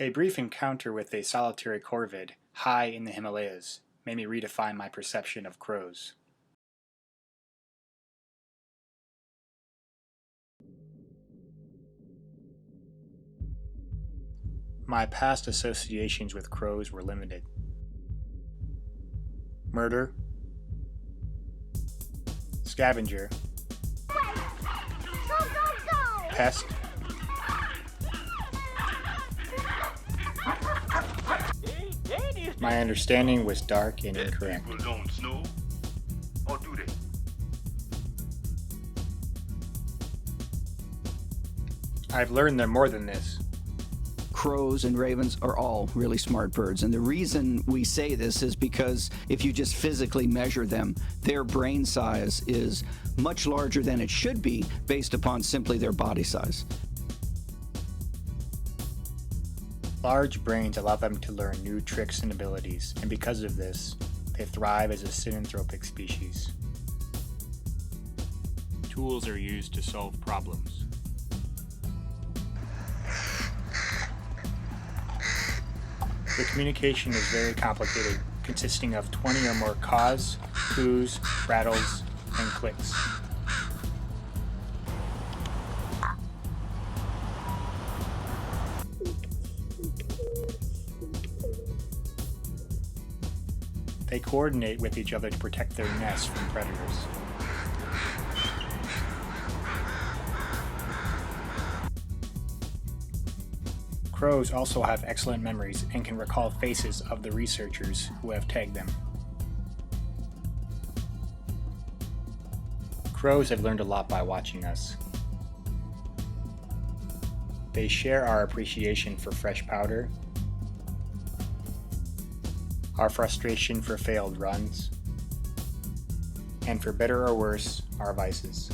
A brief encounter with a solitary corvid high in the Himalayas made me redefine my perception of crows. My past associations with crows were limited. Murder, scavenger, pest, my understanding was dark and incorrect. People don't snow, or do they? I've learned they're more than this. Crows and ravens are all really smart birds, and the reason we say this is because if you just physically measure them, their brain size is much larger than it should be based upon simply their body size. Large brains allow them to learn new tricks and abilities, and because of this, they thrive as a synanthropic species. Tools are used to solve problems. The communication is very complicated, consisting of 20 or more caws, coos, rattles, and clicks. They coordinate with each other to protect their nests from predators. Crows also have excellent memories and can recall faces of the researchers who have tagged them. Crows have learned a lot by watching us. They share our appreciation for fresh powder, our frustration for failed runs, and for better or worse, our vices.